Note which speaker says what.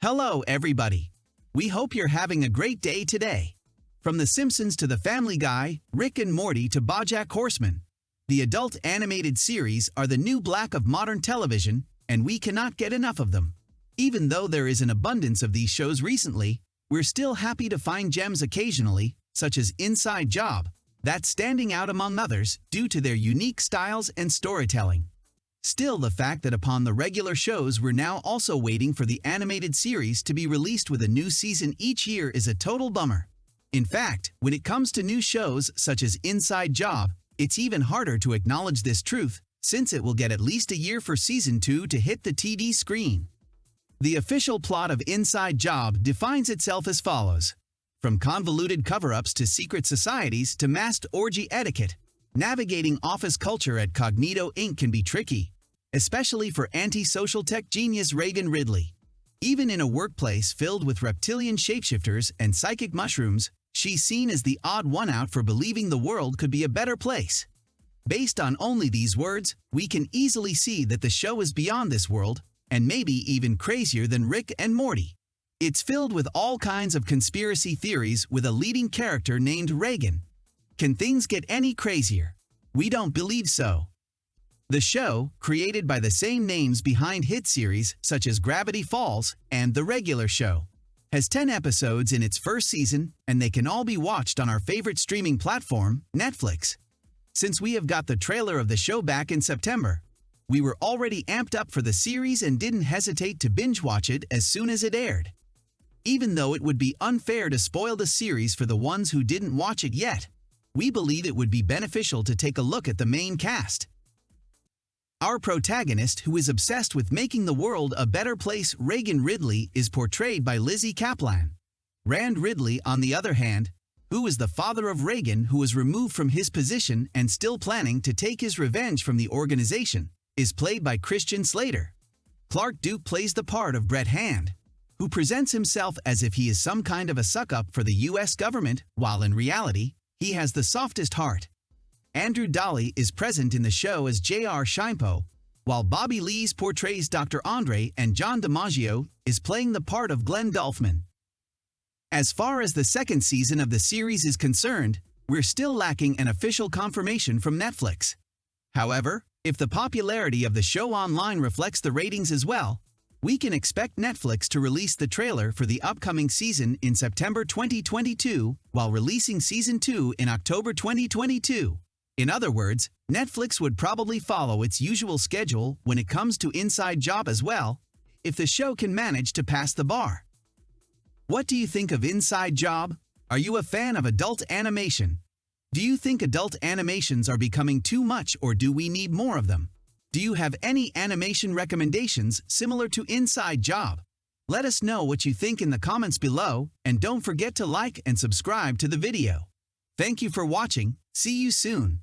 Speaker 1: Hello, everybody. We hope you're having a great day today. From The Simpsons to The Family Guy, Rick and Morty to Bojack Horseman, the adult animated series are the new black of modern television, and we cannot get enough of them. Even though there is an abundance of these shows recently, we're still happy to find gems occasionally, such as Inside Job, that's standing out among others due to their unique styles and storytelling. Still, the fact that upon the regular shows we're now also waiting for the animated series to be released with a new season each year is a total bummer. In fact, when it comes to new shows such as Inside Job, it's even harder to acknowledge this truth, since it will get at least a year for Season 2 to hit the TD screen. The official plot of Inside Job defines itself as follows. From convoluted cover-ups to secret societies to masked orgy etiquette, navigating office culture at Cognito Inc. can be tricky, especially for anti-social tech genius Reagan Ridley. Even in a workplace filled with reptilian shapeshifters and psychic mushrooms, she's seen as the odd one out for believing the world could be a better place. Based on only these words, we can easily see that the show is beyond this world, and maybe even crazier than Rick and Morty. It's filled with all kinds of conspiracy theories with a leading character named Reagan. Can things get any crazier? We don't believe so. The show, created by the same names behind hit series such as Gravity Falls and The Regular Show, has 10 episodes in its first season, and they can all be watched on our favorite streaming platform, Netflix. Since we have got the trailer of the show back in September, we were already amped up for the series and didn't hesitate to binge watch it as soon as it aired. Even though it would be unfair to spoil the series for the ones who didn't watch it yet, we believe it would be beneficial to take a look at the main cast. Our protagonist, who is obsessed with making the world a better place, Reagan Ridley, is portrayed by Lizzie Kaplan. Rand Ridley, on the other hand, who is the father of Reagan, who was removed from his position and still planning to take his revenge from the organization, is played by Christian Slater. Clark Duke plays the part of Brett Hand, who presents himself as if he is some kind of a suck-up for the U.S. government, while in reality, he has the softest heart. Andrew Dolly is present in the show as J.R. Shimpo, while Bobby Lees portrays Dr. Andre and John DiMaggio is playing the part of Glenn Dolphman. As far as the second season of the series is concerned, we're still lacking an official confirmation from Netflix. However, if the popularity of the show online reflects the ratings as well, we can expect Netflix to release the trailer for the upcoming season in September 2022 while releasing Season 2 in October 2022. In other words, Netflix would probably follow its usual schedule when it comes to Inside Job as well, if the show can manage to pass the bar. What do you think of Inside Job? Are you a fan of adult animation? Do you think adult animations are becoming too much, or do we need more of them? Do you have any animation recommendations similar to Inside Job? Let us know what you think in the comments below, and don't forget to like and subscribe to the video. Thank you for watching. See you soon.